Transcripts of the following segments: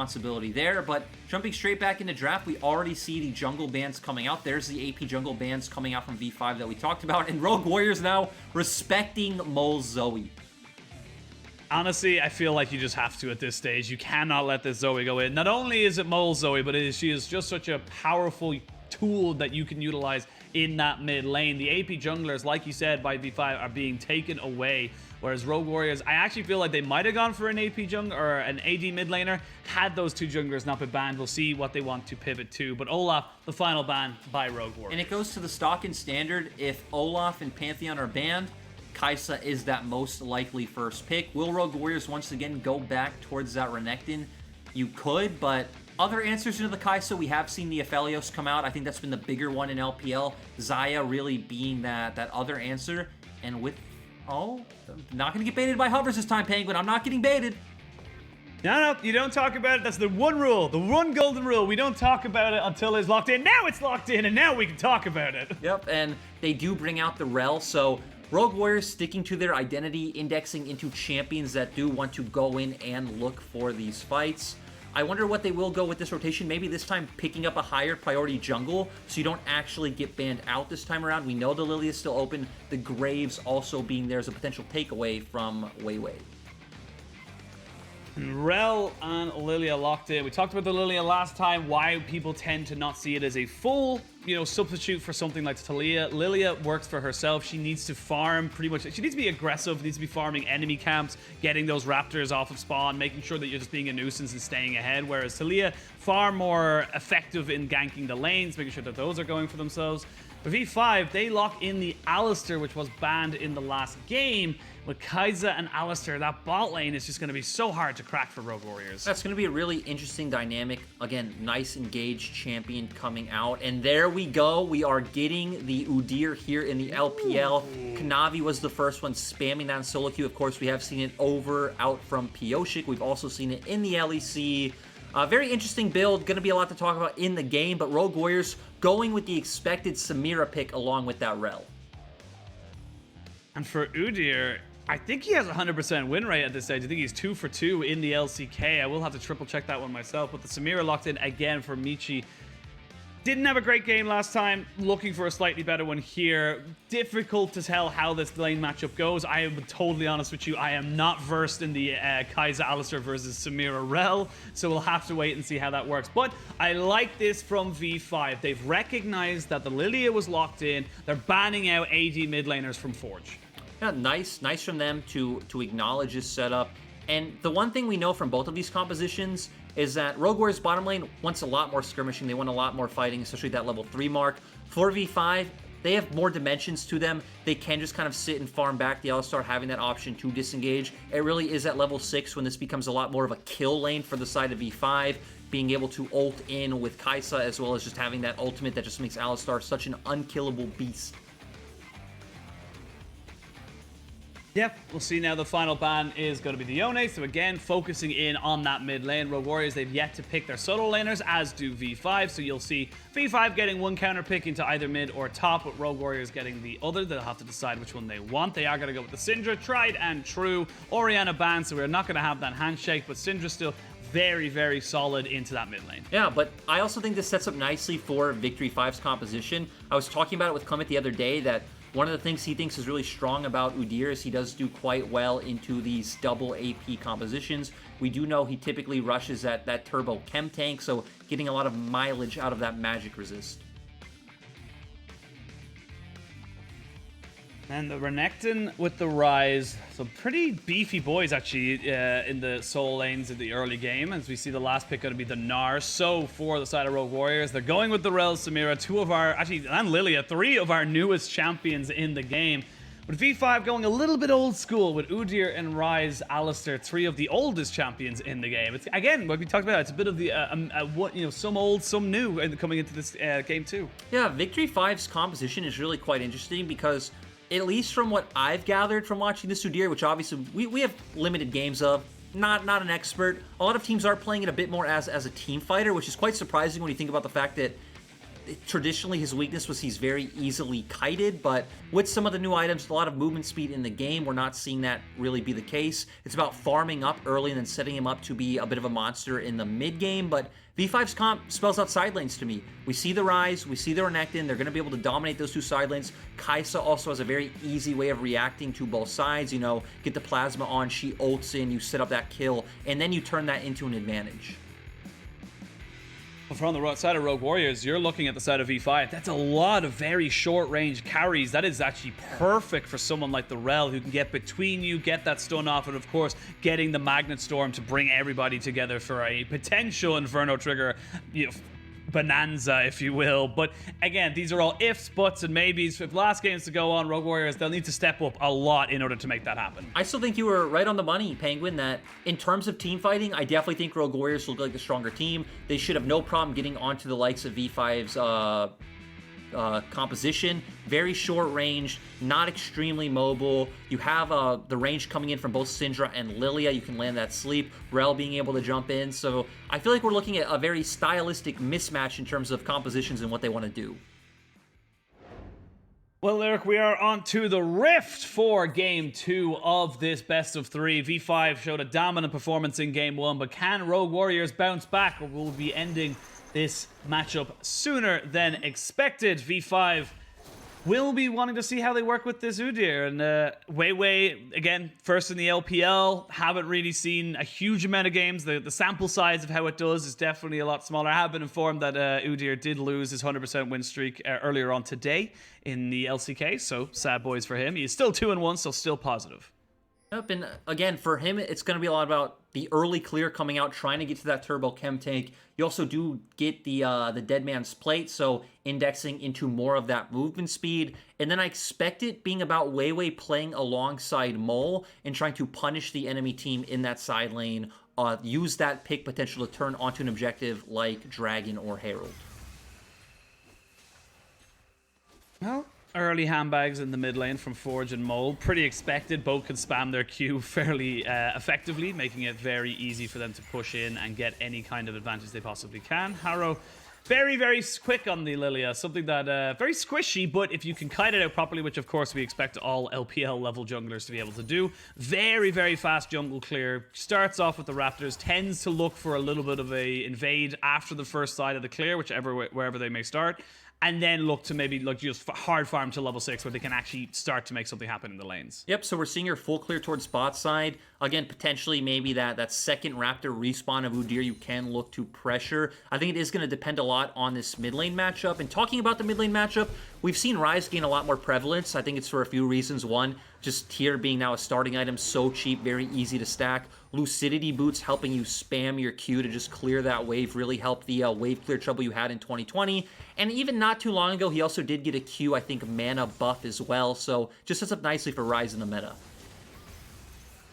responsibility there. But jumping straight back into draft, we already see the jungle bans coming out. There's the AP jungle bans coming out from V5 that we talked about. And Rogue Warriors now respecting Mole Zoe. Honestly, I feel like you just have to at this stage. You cannot let this Zoe go in. Not only is it Mole Zoe, but she is just such a powerful tool that you can utilize in that mid lane. The AP junglers, like you said, by V5 are being taken away. Whereas Rogue Warriors, I actually feel like they might have gone for an AP jungler or an AD mid laner had those two junglers not been banned. We'll see what they want to pivot to. But Olaf, the final ban by Rogue Warriors. And it goes to the stock and standard. If Olaf and Pantheon are banned, Kai'Sa is that most likely first pick. Will Rogue Warriors once again go back towards that Renekton? You could, but other answers into the Kai'Sa, we have seen the Aphelios come out. I think that's been the bigger one in LPL. Xayah really being that other answer. And with... Oh, I'm not going to get baited by hovers this time, Penguin. I'm not getting baited. No, you don't talk about it. That's the one rule, the one golden rule. We don't talk about it until it's locked in. Now it's locked in, and now we can talk about it. Yep, and they do bring out the Rel, so Rogue Warriors sticking to their identity, indexing into champions that do want to go in and look for these fights. I wonder what they will go with this rotation. Maybe this time picking up a higher priority jungle so you don't actually get banned out this time around. We know the Lily is still open. The Graves also being there as a potential takeaway from Weiwei. Rel and Lilia locked in. We talked about the Lilia last time, why people tend to not see it as a full, substitute for something like Talia. Lilia works for herself. She needs to farm pretty much. She needs to be aggressive, needs to be farming enemy camps, getting those raptors off of spawn, making sure that you're just being a nuisance and staying ahead. Whereas Talia, far more effective in ganking the lanes, making sure that those are going for themselves. For V5, they lock in the Alistar, which was banned in the last game. With Kai'Sa and Alistar, that bot lane is just going to be so hard to crack for Rogue Warriors. That's going to be a really interesting dynamic. Again, nice engaged champion coming out. And there we go. We are getting the Udyr here in the LPL. Kanavi was the first one spamming that in solo queue. Of course, we have seen it out from Pioshik. We've also seen it in the LEC. Very interesting build. Going to be a lot to talk about in the game. But Rogue Warriors going with the expected Samira pick along with that Rel. And for Udyr, I think he has a 100% win rate at this stage. I think he's 2 for 2 in the LCK. I will have to triple check that one myself. But the Samira locked in again for Michi. Didn't have a great game last time. Looking for a slightly better one here. Difficult to tell how this lane matchup goes. I am totally honest with you. I am not versed in the Kai'Sa Alistar versus Samira Rel. So we'll have to wait and see how that works. But I like this from V5. They've recognized that the Lilia was locked in. They're banning out AD mid laners from Forge. Yeah, nice from them to acknowledge this setup. And the one thing we know from both of these compositions is that Rogue Warriors bottom lane wants a lot more skirmishing. They want a lot more fighting, especially that level 3 mark. For V5, they have more dimensions to them. They can just kind of sit and farm back the Alistar, having that option to disengage. It really is at level 6 when this becomes a lot more of a kill lane for the side of V5, being able to ult in with Kai'Sa, as well as just having that ultimate that just makes Alistar such an unkillable beast. Yep, we'll see now. The final ban is going to be the Yone. So again, focusing in on that mid lane. Rogue Warriors, they've yet to pick their solo laners, as do V5. So you'll see V5 getting one counter pick into either mid or top, with Rogue Warriors getting the other. They'll have to decide which one they want. They are going to go with the Syndra, tried and true. Orianna ban, so we're not going to have that handshake, but Syndra's still very, very solid into that mid lane. Yeah, but I also think this sets up nicely for Victory 5's composition. I was talking about it with Clement the other day that one of the things he thinks is really strong about Udyr is he does do quite well into these double AP compositions. We do know he typically rushes that turbo chem tank, so getting a lot of mileage out of that magic resist. And the Renekton with the Rise. So pretty beefy boys, actually, in the solo lanes in the early game. As we see the last pick going to be the Gnar. So for the side of Rogue Warriors, they're going with the Rel, Samira, and Lilia, 3 of our newest champions in the game. With V5 going a little bit old school with Udyr and Rise, Alistar, 3 of the oldest champions in the game. It's, again, what we talked about, it's a bit of the, some old, some new coming into this game too. Yeah, Victory 5's composition is really quite interesting because, at least from what I've gathered from watching this Udyr, which obviously we have limited games of, not an expert. A lot of teams are playing it a bit more as a team fighter, which is quite surprising when you think about the fact that traditionally his weakness was he's very easily kited, but with some of the new items, a lot of movement speed in the game, we're not seeing that really be the case. It's about farming up early and then setting him up to be a bit of a monster in the mid game, but V5's comp spells out side lanes to me. We see the Rise, we see the Renekton, they're going to be able to dominate those two side lanes. Kaisa also has a very easy way of reacting to both sides, you know, get the Plasma on, she ults in, you set up that kill, and then you turn that into an advantage. From the side of Rogue Warriors, you're looking at the side of V5. That's a lot of very short-range carries. That is actually perfect for someone like the Rel, who can get between you, get that stun off, and of course, getting the Magnet Storm to bring everybody together for a potential Inferno trigger, you know, bonanza, if you will. But again, these are all ifs, buts, and maybes. If last games to go on, Rogue Warriors, they'll need to step up a lot in order to make that happen. I still think you were right on the money, Penguin, that in terms of team fighting, I definitely think Rogue Warriors look like the stronger team. They should have no problem getting onto the likes of V5's composition. Very short range, not extremely mobile. You have the range coming in from both Syndra and Lilia. You can land that sleep. Rel being able to jump in. So I feel like we're looking at a very stylistic mismatch in terms of compositions and what they want to do. Well, Eric, we are on to the Rift for Game 2 of this best of 3. V5 showed a dominant performance in Game 1, but can Rogue Warriors bounce back, or will we be ending this matchup sooner than expected? V5 will be wanting to see how they work with this Udyr. And Weiwei, again, first in the LPL, haven't really seen a huge amount of games. The sample size of how it does is definitely a lot smaller. I have been informed that Udyr did lose his 100% win streak earlier on today in the LCK, so sad boys for him. He is still 2-1, so still positive. Yep, and again, for him, it's going to be a lot about the early clear coming out, trying to get to that turbo chem tank. You also do get the Dead Man's Plate, so indexing into more of that movement speed. And then I expect it being about Weiwei playing alongside Mole and trying to punish the enemy team in that side lane, use that pick potential to turn onto an objective like Dragon or Herald. Well, early handbags in the mid lane from Forge and Mole. Pretty expected. Both can spam their Q fairly effectively, making it very easy for them to push in and get any kind of advantage they possibly can. Haro, very, very quick on the Lilia. Something that, very squishy, but if you can kite it out properly, which of course we expect all LPL level junglers to be able to do, very, very fast jungle clear. Starts off with the Raptors, tends to look for a little bit of a invade after the first side of the clear, wherever they may start. And then look to maybe just hard farm to level 6 where they can actually start to make something happen in the lanes. Yep, so we're seeing your full clear towards bot side. Again, potentially maybe that second Raptor respawn of Udyr you can look to pressure. I think it is going to depend a lot on this mid lane matchup. And talking about the mid lane matchup, we've seen Ryze gain a lot more prevalence. I think it's for a few reasons. One, just Tear being now a starting item, so cheap, very easy to stack. Lucidity boots helping you spam your Q to just clear that wave, really helped the wave clear trouble you had in 2020. And even not too long ago, he also did get a Q, I think, mana buff as well. So just sets up nicely for Ryze in the meta.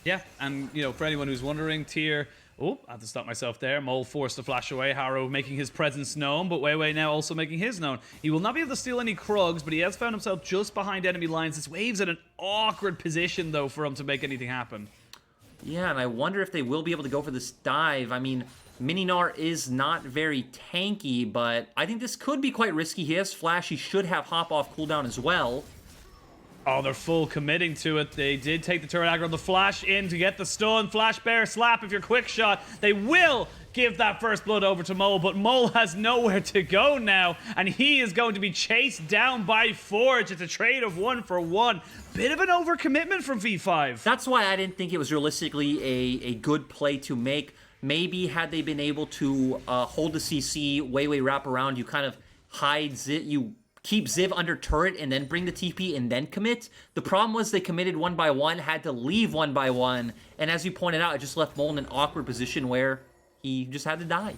Yeah, and you know, for anyone who's wondering, Tear, oh, I have to stop myself there. Mole forced to flash away. Haro making his presence known, but Weiwei now also making his known. He will not be able to steal any Krugs, but he has found himself just behind enemy lines. This wave's in an awkward position, though, for him to make anything happen. Yeah, and I wonder if they will be able to go for this dive. I mean, Mininar is not very tanky, but I think this could be quite risky. He has flash. He should have hop-off cooldown as well. Oh, they're full committing to it. They did take the turret aggro, the flash in to get the stun. Flash bear slap if you're quick shot. They will give that first blood over to Mole, but Mole has nowhere to go now, and he is going to be chased down by Forge. It's a trade of 1-for-1. Bit of an overcommitment from V5. That's why I didn't think it was realistically a good play to make. Maybe had they been able to hold the CC, Weiwei wrap around, you kind of hide it, you keep Ziv under turret and then bring the TP and then commit. The problem was they committed 1-by-1, had to leave 1-by-1, and as you pointed out, it just left Mole in an awkward position where he just had to die.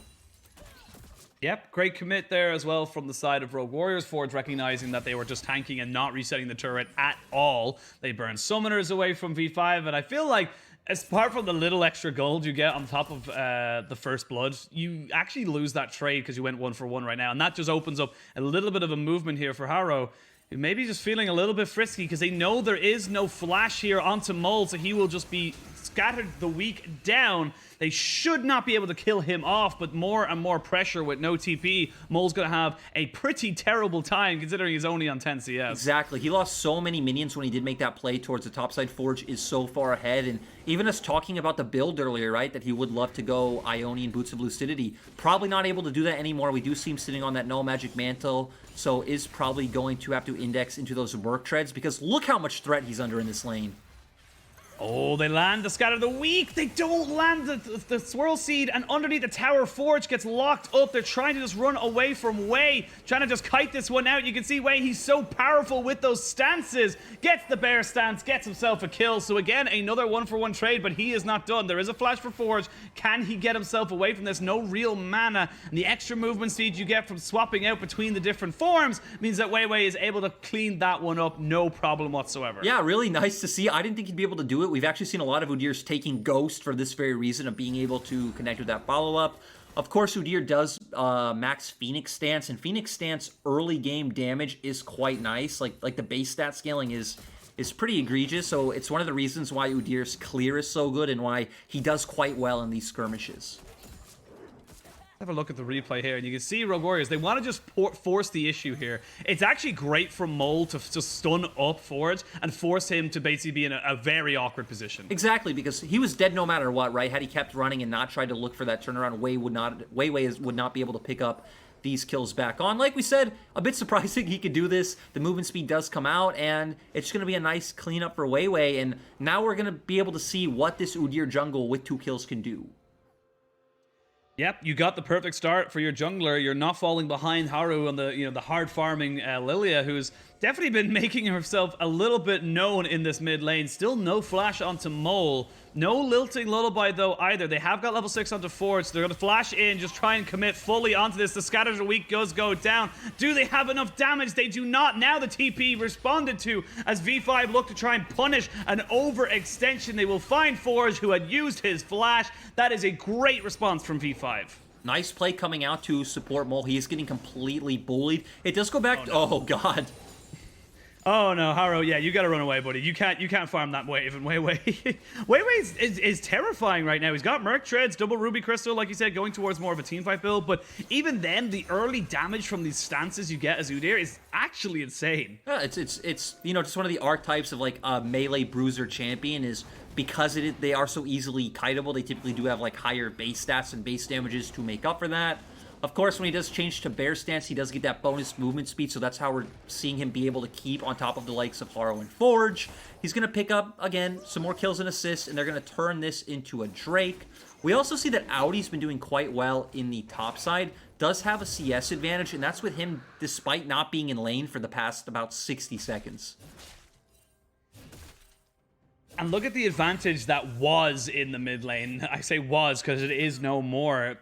Yep, great commit there as well from the side of Rogue Warriors. Forge recognizing that they were just tanking and not resetting the turret at all. They burned summoners away from V5, and I feel like apart from the little extra gold you get on top of the first blood, you actually lose that trade because you went 1-for-1 right now. And that just opens up a little bit of a movement here for Haro, who may be just feeling a little bit frisky because they know there is no flash here onto Mole, so he will just be scattered the weak down. They should not be able to kill him off, but more and more pressure with no TP. Mole's going to have a pretty terrible time considering he's only on 10 CS. Exactly. He lost so many minions when he did make that play towards the topside. Forge is so far ahead, and even us talking about the build earlier, right, that he would love to go Ionian Boots of Lucidity. Probably not able to do that anymore. We do see him sitting on that no magic mantle, so is probably going to have to index into those work treads, because look how much threat he's under in this lane. Oh, they land the Scatter the Weak. They don't land the Swirl Seed, and underneath the tower, Forge gets locked up. They're trying to just run away from Wei, trying to just kite this one out. You can see Wei, he's so powerful with those stances. Gets the bear stance, gets himself a kill. So again, another 1-for-1 trade, but he is not done. There is a flash for Forge. Can he get himself away from this? No real mana. And the extra movement speed you get from swapping out between the different forms means that Weiwei is able to clean that one up, no problem whatsoever. Yeah, really nice to see. I didn't think he'd be able to do it. We've actually seen a lot of Udyrs taking Ghost for this very reason of being able to connect with that follow-up. Of course, Udyr does max Phoenix Stance, and Phoenix Stance early game damage is quite nice. Like the base stat scaling is pretty egregious, so it's one of the reasons why Udyr's clear is so good and why he does quite well in these skirmishes. Have a look at the replay here, and you can see Rogue Warriors, they want to just force the issue here. It's actually great for Mole to just stun up Forge and force him to basically be in a very awkward position. Exactly, because he was dead no matter what, right? Had he kept running and not tried to look for that turnaround, Weiwei would not be able to pick up these kills back on. Like we said, a bit surprising he could do this. The movement speed does come out, and it's going to be a nice cleanup for Weiwei, and now we're going to be able to see what this Udyr jungle with 2 kills can do. Yep, you got the perfect start for your jungler. You're not falling behind Haro on the the hard farming Lilia, who's definitely been making herself a little bit known in this mid lane. Still no flash onto Mole. No lilting Lullaby though either. They have got level 6 onto Forge. So they're going to flash in, just try and commit fully onto this. The Scatter the Weak go down. Do they have enough damage? They do not. Now the TP responded to as V5 look to try and punish an overextension. They will find Forge, who had used his flash. That is a great response from V5. Nice play coming out to support Mole. He is getting completely bullied. It does go back. Oh God. Oh no, Haro, yeah, you gotta run away, buddy. You can't farm that wave, and Weiwei is terrifying right now. He's got Merc Treads, double Ruby Crystal, like you said, going towards more of a teamfight build, but even then, the early damage from these stances you get as Udyr is actually insane. Yeah, it's just one of the archetypes of like a melee bruiser champion is because they are so easily kiteable, they typically do have like higher base stats and base damages to make up for that. Of course, when he does change to bear stance, he does get that bonus movement speed, so that's how we're seeing him be able to keep on top of the likes of Haro and Forge. He's going to pick up, again, some more kills and assists, and they're going to turn this into a Drake. We also see that Aodi's been doing quite well in the top side, does have a CS advantage, and that's with him despite not being in lane for the past about 60 seconds. And look at the advantage that was in the mid lane. I say was because it is no more.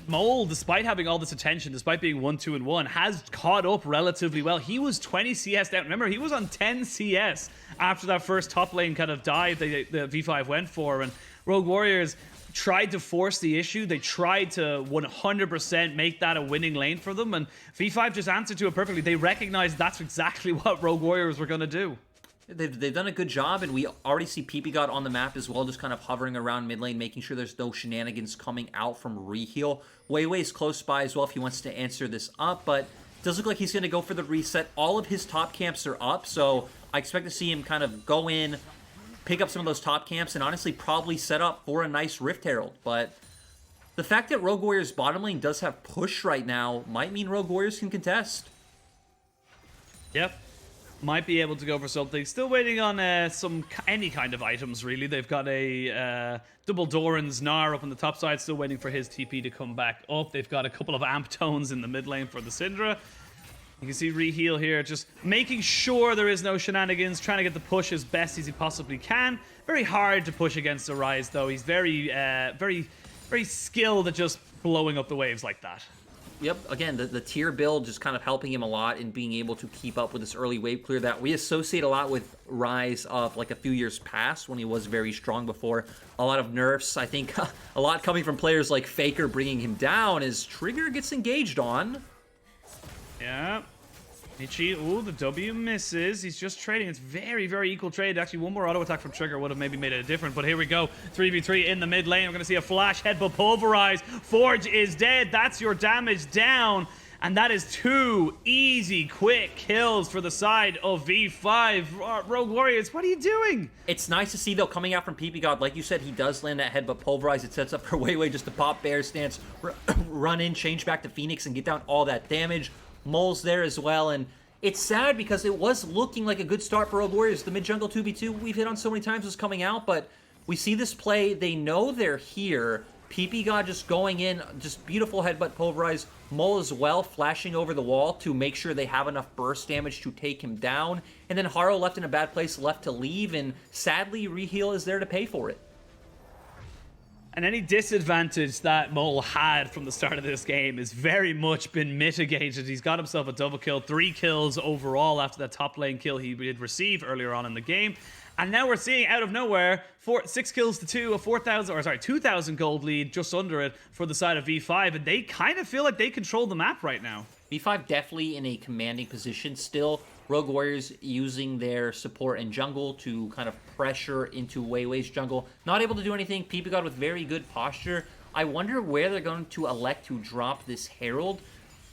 Mole, despite having all this attention, despite being 1-2-1, has caught up relatively well. He was 20 CS down. Remember, he was on 10 CS after that first top lane kind of dive the V5 went for. And Rogue Warriors tried to force the issue. They tried to 100% make that a winning lane for them. And V5 just answered to it perfectly. They recognized that's exactly what Rogue Warriors were going to do. They've done a good job, and we already see Ppgod on the map as well, just kind of hovering around mid lane, making sure there's no shenanigans coming out from Reheal. Weiwei is close by as well if he wants to answer this up, but it does look like he's going to go for the reset. All of his top camps are up, so I expect to see him kind of go in, pick up some of those top camps, and honestly probably set up for a nice Rift Herald. But the fact that Rogue Warriors bottom lane does have push right now might mean Rogue Warriors can contest. Yep. Might be able to go for something. Still waiting on any kind of items, really. They've got a double Doran's Gnar up on the top side, still waiting for his TP to come back up. They've got a couple of amp tones in the mid lane for the Syndra. You can see Reheal here, just making sure there is no shenanigans, trying to get the push as best as he possibly can. Very hard to push against Arise, though. He's very skilled at just blowing up the waves like that. Yep, again, the tier build just kind of helping him a lot in being able to keep up with this early wave clear that we associate a lot with Rise of like a few years past when he was very strong before. A lot of nerfs, I think a lot coming from players like Faker bringing him down as Trigger gets engaged on. Yeah. Michi, ooh, the W misses. He's just trading. It's very, very equal trade. Actually, one more auto attack from Trigger would have maybe made it different. But here we go. 3v3 in the mid lane. We're going to see a flash headbutt pulverize. Forge is dead. That's your damage down. And that is 2 easy, quick kills for the side of V5. Rogue Warriors, what are you doing? It's nice to see, though, coming out from Ppgod. Like you said, he does land that headbutt pulverize. It sets up for Weiwei just to pop bear stance, run in, change back to Phoenix, and get down all that damage. Mole's there as well, and it's sad because it was looking like a good start for Rogue Warriors. The mid-jungle 2v2 we've hit on so many times was coming out, but we see this play. They know they're here. Ppgod just going in, just beautiful headbutt pulverize. Mole as well, flashing over the wall to make sure they have enough burst damage to take him down. And then Haro left in a bad place, left to leave, and sadly, Reheal is there to pay for it. And any disadvantage that Mole had from the start of this game has very much been mitigated. He's got himself a double kill, 3 kills overall after that top lane kill he did receive earlier on in the game. And now we're seeing out of nowhere 6 kills to 2, a 2,000 gold lead, just under it for the side of V5, and they kind of feel like they control the map right now. V5 definitely in a commanding position still. Rogue Warriors using their support in jungle to kind of pressure into Weiwei's jungle. Not able to do anything. Ppgod with very good posture. I wonder where they're going to elect to drop this Herald.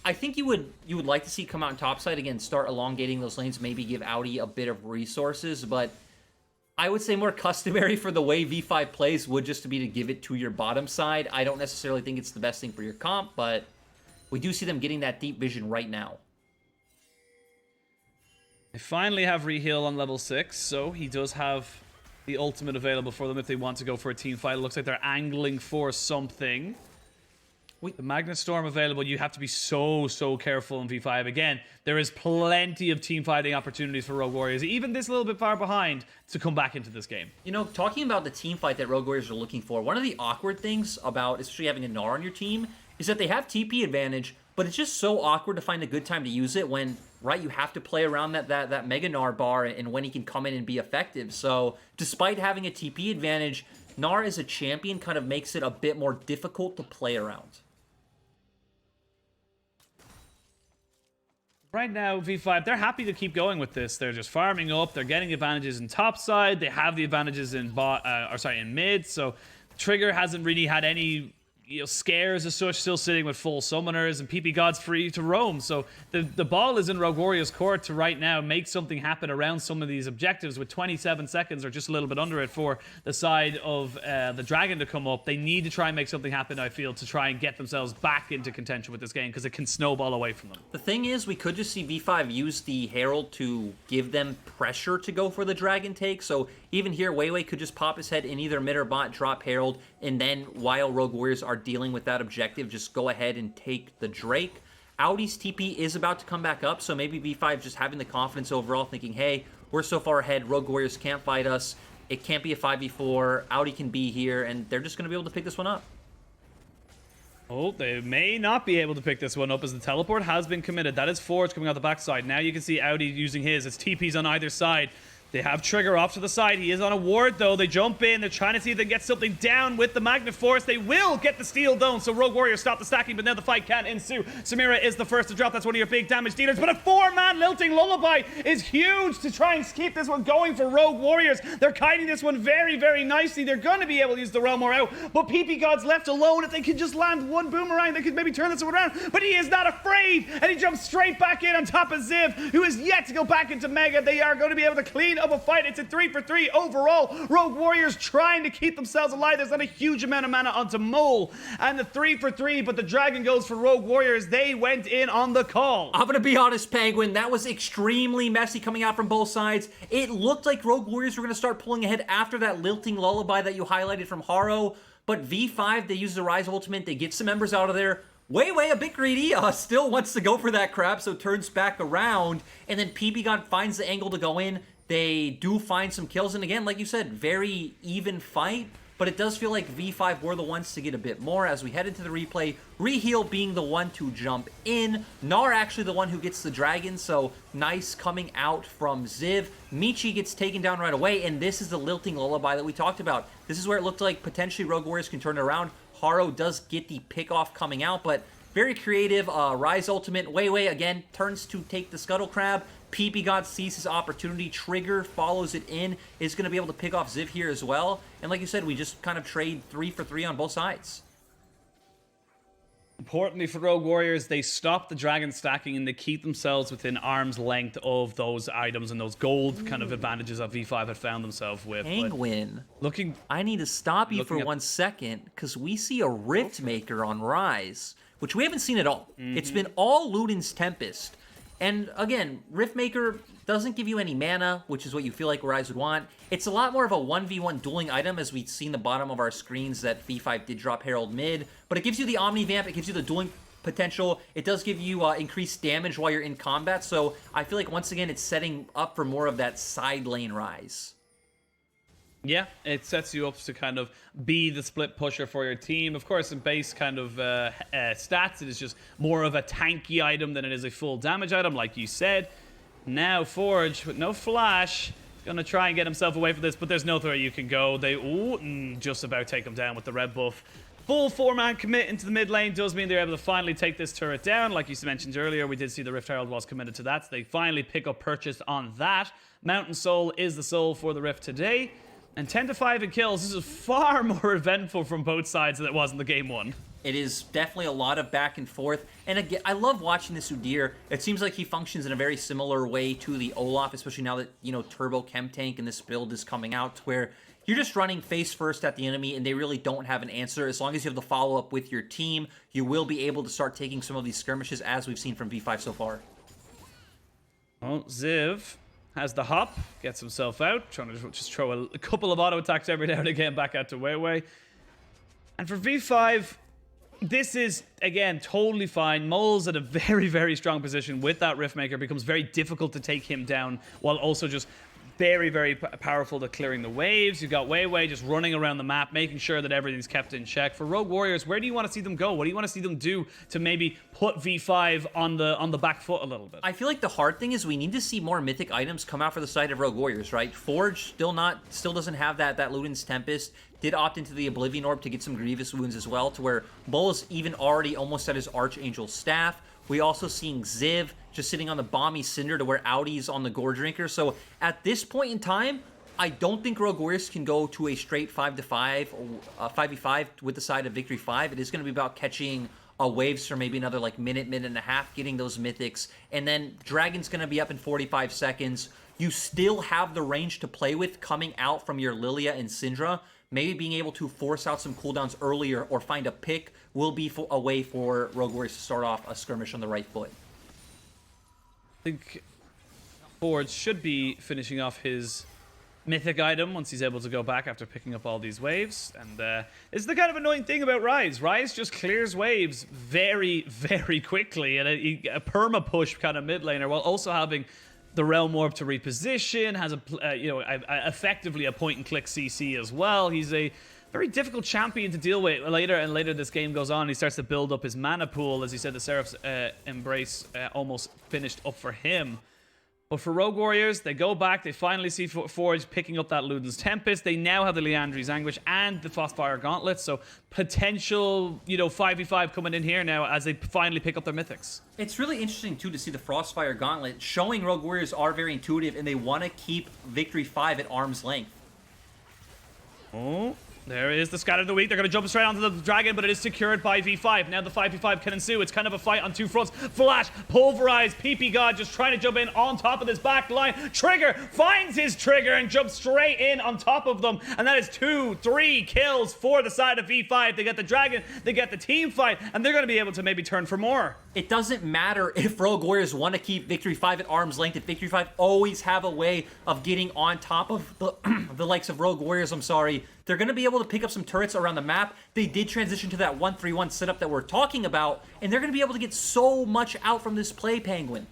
I think you would like to see come out in topside again, start elongating those lanes, maybe give Aodi a bit of resources, but I would say more customary for the way V5 plays would just to be to give it to your bottom side. I don't necessarily think it's the best thing for your comp, but we do see them getting that deep vision right now. They finally have Reheal on level 6, so he does have the ultimate available for them if they want to go for a team fight. It looks like they're angling for something. The Magnet Storm available, you have to be so careful in V5. Again, there is plenty of team fighting opportunities for Rogue Warriors, even this little bit far behind, to come back into this game. You know, talking about the team fight that Rogue Warriors are looking for, one of the awkward things about especially having a Gnar on your team is that they have TP advantage, but it's just so awkward to find a good time to use it when, right, you have to play around that Mega Gnar bar and when he can come in and be effective. So, despite having a TP advantage, Gnar as a champion kind of makes it a bit more difficult to play around. Right now, V5, they're happy to keep going with this. They're just farming up. They're getting advantages in top side. They have the advantages in in mid. So Trigger hasn't really had any scares as such, still sitting with full summoners, and Ppgod's free to roam. So the ball is in Rogue Warriors' court to right now make something happen around some of these objectives with 27 seconds or just a little bit under it for the side of the Dragon to come up. They need to try and make something happen, I feel, to try and get themselves back into contention with this game because it can snowball away from them. The thing is, we could just see V5 use the Herald to give them pressure to go for the Dragon take. So even here, Weiwei could just pop his head in either mid or bot, drop Herald, and then while Rogue Warriors are dealing with that objective, just go ahead and take the Drake. Aodi's TP is about to come back up, so maybe V5 just having the confidence overall, thinking, hey, we're so far ahead, Rogue Warriors can't fight us, it can't be a 5v4, Aodi can be here, and they're just going to be able to pick this one up. Oh, they may not be able to pick this one up as the teleport has been committed. That is Forge coming out the backside. Now you can see Aodi using his. It's TPs on either side. They have Trigger off to the side. He is on a ward, though. They jump in. They're trying to see if they can get something down with the Magnet Force. They will get the steal down, so Rogue Warriors stop the stacking, but now the fight can ensue. Samira is the first to drop. That's one of your big damage dealers, but a 4-man lilting lullaby is huge to try and keep this one going for Rogue Warriors. They're kiting this one very nicely. They're going to be able to use the Realm War out, but Ppgod's left alone. If they could just land one boomerang, they could maybe turn this one around, but he is not afraid, and he jumps straight back in on top of Ziv, who is yet to go back into Mega. They are going to be able to clean up a fight. It's a 3-for-3 overall. Rogue Warriors trying to keep themselves alive. There's not a huge amount of mana onto Mole. And the 3-for-3, but the Dragon goes for Rogue Warriors. They went in on the call. I'm going to be honest, Penguin. That was extremely messy coming out from both sides. It looked like Rogue Warriors were going to start pulling ahead after that lilting lullaby that you highlighted from Haro. But V5, they use the Rise Ultimate. They get some members out of there. Weiwei, a bit greedy, still wants to go for that crap, so turns back around. And then Ppgod finds the angle to go in. They do find some kills, and again, like you said, very even fight, but it does feel like V5 were the ones to get a bit more as we head into the replay. Reheal being the one to jump in. Gnar actually the one who gets the Dragon, so nice coming out from Ziv. Michi gets taken down right away, and this is the lilting lullaby that we talked about. This is where it looked like potentially Rogue Warriors can turn it around. Haro does get the pick off coming out, but Very creative. Rise ultimate. Weiwei, again, turns to take the Scuttle Crab. Ppgod sees his opportunity. Trigger follows it in. Is going to be able to pick off Ziv here as well. And like you said, we just kind of trade 3 for 3 on both sides. Importantly for Rogue Warriors, they stop the dragon stacking and they keep themselves within arm's length of those items and those gold kind of advantages that V5 had found themselves with. Penguin, looking, I need to stop you for 1 second because we see a Rift Maker on Rise, which we haven't seen at all. It's been all Luden's Tempest. And again, Riftmaker doesn't give you any mana, which is what you feel like Rise would want. It's a lot more of a 1v1 dueling item, as we've seen the bottom of our screens that V5 did drop Herald mid. But it gives you the Omni Vamp, it gives you the dueling potential. It does give you increased damage while you're in combat. So I feel like, once again, it's setting up for more of that side lane Rise. yeah, it sets you up to kind of be the split pusher for your team. Of course, in base kind of stats, it is just more of a tanky item than it is a full damage item, like you said. Now Forge, with no flash, gonna try and get himself away from this, but there's nowhere you can go. They just about take him down with the red buff. Full 4-man commit into the mid lane does mean they're able to finally take this turret down. Like you mentioned earlier, we did see the Rift Herald was committed to that, so they finally pick up purchase on that. Mountain Soul is the soul for the Rift today. And 10-5 in kills. This is far more eventful from both sides than it was in the game 1. It is definitely a lot of back and forth. And again, I love watching this Udyr. It seems like he functions in a very similar way to the Olaf, especially now that, you know, Turbo Chem Tank and this build is coming out, to where you're just running face first at the enemy and they really don't have an answer. As long as you have the follow-up with your team, you will be able to start taking some of these skirmishes, as we've seen from V5 so far. Well, Ziv has the hop, gets himself out, trying to just throw a couple of auto attacks every now and again back out to Weiwei. And for V5, this is, again, totally fine. Mole's at a very, very strong position with that Riftmaker. It becomes very difficult to take him down, while also just very, very powerful to clearing the waves. You've got Weiwei just running around the map, making sure that everything's kept in check. For Rogue Warriors, where do you want to see them go? What do you want to see them do to maybe put V5 on the back foot a little bit? I feel like the hard thing is we need to see more mythic items come out for the side of Rogue Warriors, right? Forge still doesn't have that Luden's Tempest. Did opt into the Oblivion Orb to get some Grievous wounds as well, to where Bull is even already almost at his Archangel staff. We also seeing Ziv just sitting on the Bomby Cinder, to where Aodi's on the Gore Drinker. So at this point in time, I don't think Rogue Warriors can go to a straight 5-5 or 5v5 with the side of Victory 5. It is going to be about catching waves for maybe another like minute and a half, getting those mythics, and then Dragon's going to be up in 45 seconds. You still have the range to play with coming out from your Lilia and Syndra. Maybe being able to force out some cooldowns earlier or find a pick will be a way for Rogue Warriors to start off a skirmish on the right foot. I think Forge should be finishing off his mythic item once he's able to go back after picking up all these waves. And this is the kind of annoying thing about Rise. Rise just clears waves very, very quickly, and a perma push kind of mid laner, while also having the Realm Orb to reposition, has effectively a point and click CC as well. He's a very difficult champion to deal with later, and later this game goes on. He starts to build up his mana pool. As you said, the Seraph's Embrace almost finished up for him. But for Rogue Warriors, they go back. They finally see Forge picking up that Luden's Tempest. They now have the Liandry's Anguish and the Frostfire Gauntlet. So potential, 5v5 coming in here now as they finally pick up their mythics. It's really interesting, too, to see the Frostfire Gauntlet showing Rogue Warriors are very intuitive and they want to keep Victory 5 at arm's length. Oh, there is the Scatter of the Week. They're going to jump straight onto the Dragon, but it is secured by V5. Now the 5v5 can ensue. It's kind of a fight on two fronts. Flash, Pulverize, Ppgod just trying to jump in on top of this back line. Trigger finds his trigger and jumps straight in on top of them. And that is 2-3 kills for the side of V5. They get the Dragon, they get the team fight, and they're going to be able to maybe turn for more. It doesn't matter if Rogue Warriors want to keep Victory 5 at arm's length. If Victory 5 always have a way of getting on top of the likes of Rogue Warriors, they're going to be able to pick up some turrets around the map. They did transition to that 1-3-1 setup that we're talking about, and they're going to be able to get so much out from this play, Penguin.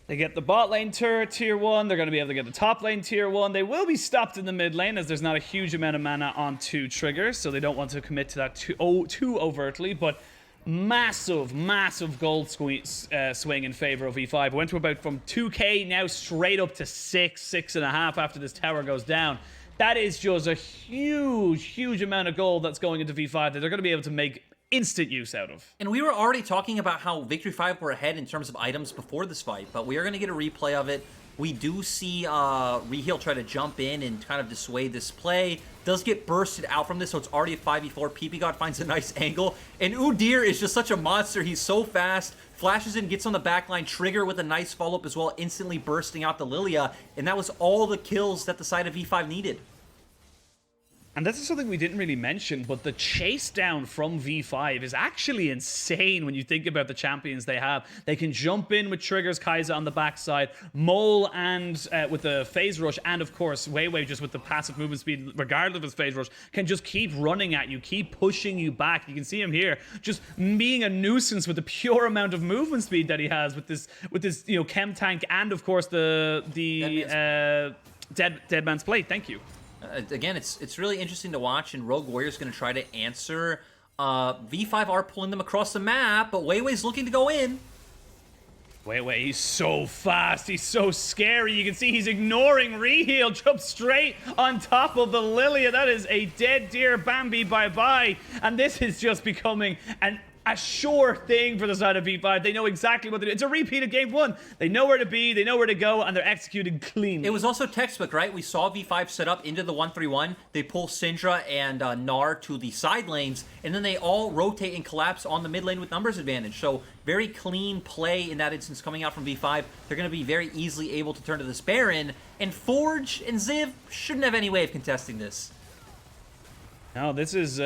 They get the bot lane turret tier 1. They're going to be able to get the top lane tier 1. They will be stopped in the mid lane as there's not a huge amount of mana on 2 triggers, so they don't want to commit to that too overtly, but massive gold swing in favor of E5. Went to about from 2k now straight up to 6.5 after this tower goes down. That is just a huge amount of gold that's going into V5 that they're going to be able to make instant use out of. And we were already talking about how Victory 5 were ahead in terms of items before this fight, but we are going to get a replay of it. We do see Reheal try to jump in and kind of dissuade this play. Does get bursted out from this, so it's already a 5v4. Ppgod finds a nice angle. And Udyr is just such a monster. He's so fast. Flashes in, gets on the backline. Trigger with a nice follow-up as well, instantly bursting out the Lilia. And that was all the kills that the side of V5 needed. And this is something we didn't really mention, but the chase down from V5 is actually insane when you think about the champions they have. They can jump in with triggers, Kai'Sa on the backside, Mole and with the phase rush, and of course Weiwei just with the passive movement speed, regardless of his phase rush, can just keep running at you, keep pushing you back. You can see him here just being a nuisance with the pure amount of movement speed that he has with this chem tank, and of course the dead man's plate. Thank you. Again, it's really interesting to watch, and Rogue Warrior's going to try to answer. V5 are pulling them across the map, but Weiwei's looking to go in. Weiwei, he's so fast, he's so scary. You can see he's ignoring Reheal, jump straight on top of the Lilia. That is a dead deer, Bambi, bye-bye. And this is just becoming a sure thing for the side of V5. They know exactly what to do. It's a repeat of game 1. They know where to be, they know where to go, and they're executing cleanly. It was also textbook, right? We saw V5 set up into the 1-3-1. They pull Syndra and Gnar to the side lanes, and then they all rotate and collapse on the mid lane with numbers advantage. So very clean play in that instance coming out from V5. They're going to be very easily able to turn to this Baron, and Forge and Ziv shouldn't have any way of contesting this. No, this is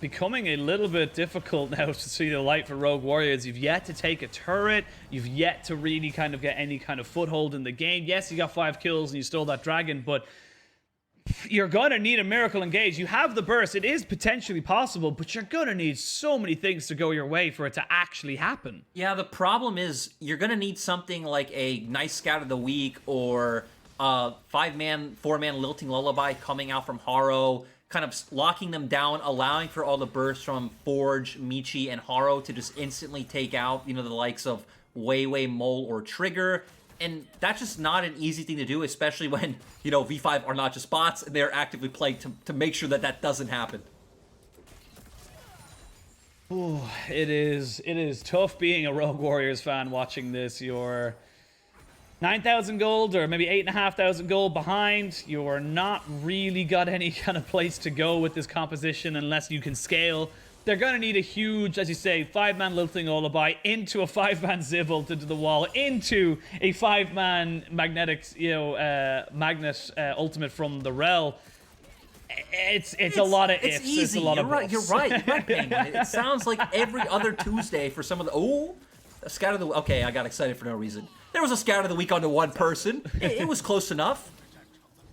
becoming a little bit difficult now to see the light for Rogue Warriors. You've yet to take a turret. You've yet to really kind of get any kind of foothold in the game. Yes, you got 5 kills and you stole that dragon, but you're going to need a miracle engage. You have the burst. It is potentially possible, but you're going to need so many things to go your way for it to actually happen. Yeah, the problem is you're going to need something like a nice scout of the week or 5-man, 4-man lilting lullaby coming out from Haro, kind of locking them down, allowing for all the bursts from Forge, Michi, and Haro to just instantly take out, the likes of Weiwei, Mole, or Trigger. And that's just not an easy thing to do, especially when, V5 are not just bots, and they're actively playing to make sure that that doesn't happen. Oh, it is tough being a Rogue Warriors fan watching this. You're 9,000 gold, or maybe 8,500 gold behind. You're not really got any kind of place to go with this composition unless you can scale. They're going to need a huge, as you say, 5-man lilting lullaby into a 5-man Zivult into the wall, into a 5-man magnetic, magnet ultimate from the Rel. It's a lot of ifs. It's easy. It's a lot of buffs. You're right. Penguin. It sounds like every other Tuesday for some of the... a scout of the... Okay, I got excited for no reason. There was a scout of the week onto one person. It was close enough.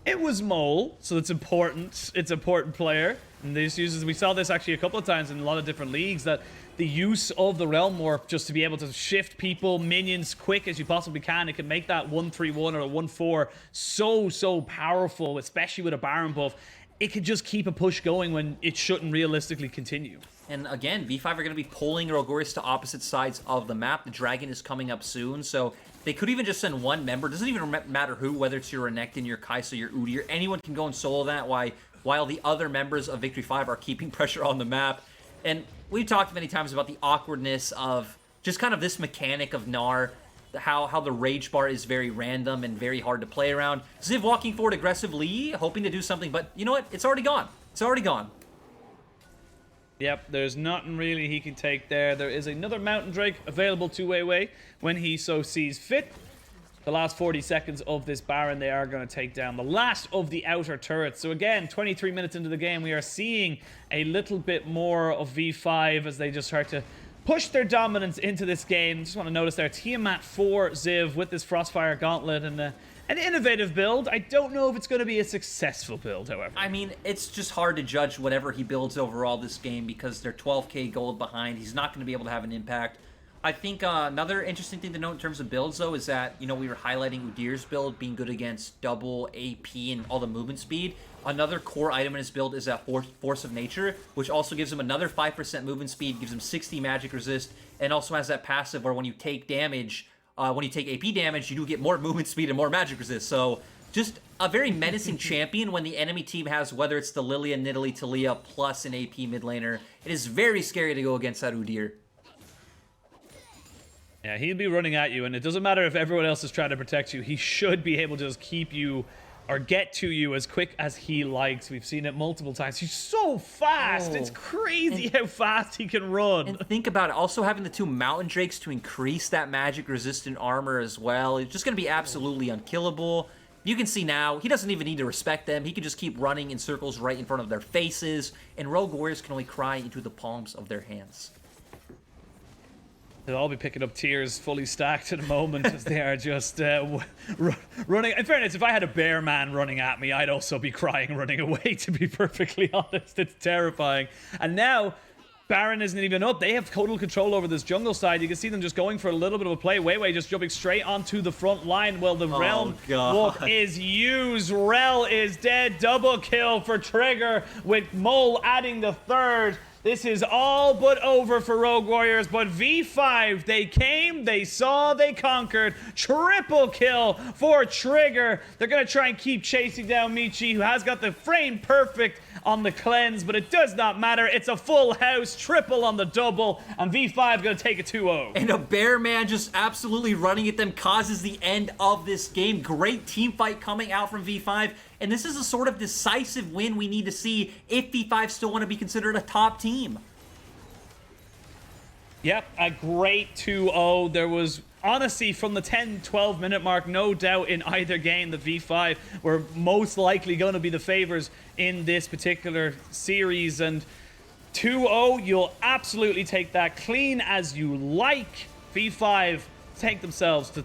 It was Mole, so it's important. It's an important player. And this uses... We saw this actually a couple of times in a lot of different leagues, that the use of the Realm Warp just to be able to shift people, minions, quick as you possibly can. It can make that 1-3-1 or a 1-4 so powerful, especially with a Baron buff. It could just keep a push going when it shouldn't realistically continue. And again, V5 are going to be pulling Rogue Warriors to opposite sides of the map. The Dragon is coming up soon, so they could even just send one member. It doesn't even matter who, whether it's your Renekton, your Kai'Sa, your Udyr. Anyone can go and solo that while the other members of Victory 5 are keeping pressure on the map. And we've talked many times about the awkwardness of just kind of this mechanic of Gnar, how the rage bar is very random and very hard to play around. Ziv walking forward aggressively, hoping to do something, but you know what? It's already gone. It's already gone. Yep, there's nothing really he can take there. There is another Mountain Drake available to Weiwei when he so sees fit. The last 40 seconds of this Baron, they are going to take down the last of the outer turrets. So again, 23 minutes into the game, we are seeing a little bit more of V5 as they just start to push their dominance into this game. Just want to notice there, Tiamat for Ziv with this Frostfire Gauntlet and an innovative build. I don't know if it's going to be a successful build, however. I mean, it's just hard to judge whatever he builds overall this game because they're 12k gold behind. He's not going to be able to have an impact. I think another interesting thing to note in terms of builds, though, is that, we were highlighting Udyr's build being good against double AP and all the movement speed. Another core item in his build is that Force of Nature, which also gives him another 5% movement speed, gives him 60 magic resist, and also has that passive where when you take damage, when you take AP damage, you do get more movement speed and more magic resist. So just a very menacing champion when the enemy team has, whether it's the Lilia, Nidalee, Taliyah, plus an AP mid laner. It is very scary to go against that Udyr. Yeah, he'd be running at you, and it doesn't matter if everyone else is trying to protect you. He should be able to just keep you or get to you as quick as he likes. We've seen it multiple times. He's so fast. It's crazy how fast he can run. And think about it. Also having the 2 Mountain Drakes to increase that magic-resistant armor as well. It's just going to be absolutely unkillable. You can see now, he doesn't even need to respect them. He can just keep running in circles right in front of their faces. And Rogue Warriors can only cry into the palms of their hands. They'll all be picking up tiers fully stacked at the moment as they are just running. In fairness, if I had a bear man running at me, I'd also be crying running away, to be perfectly honest. It's terrifying. And now, Baron isn't even up. They have total control over this jungle side. You can see them just going for a little bit of a play. Weiwei just jumping straight onto the front line. Well, the Realm Walk is used. Rel is dead. Double kill for Trigger with Mole adding the 3rd. This is all but over for Rogue Warriors, but V5, they came, they saw, they conquered. Triple kill for Trigger. They're going to try and keep chasing down Michi, who has got the frame perfect on the cleanse, but it does not matter. It's a full house, triple on the double, and V5 going to take a 2-0. And a bear man just absolutely running at them causes the end of this game. Great team fight coming out from V5. And this is a sort of decisive win we need to see if V5 still want to be considered a top team. Yep, a great 2-0. There was, honestly, from the 10-12 minute mark, no doubt in either game that V5 were most likely going to be the favors in this particular series. And 2-0, you'll absolutely take that clean as you like. V5 take themselves to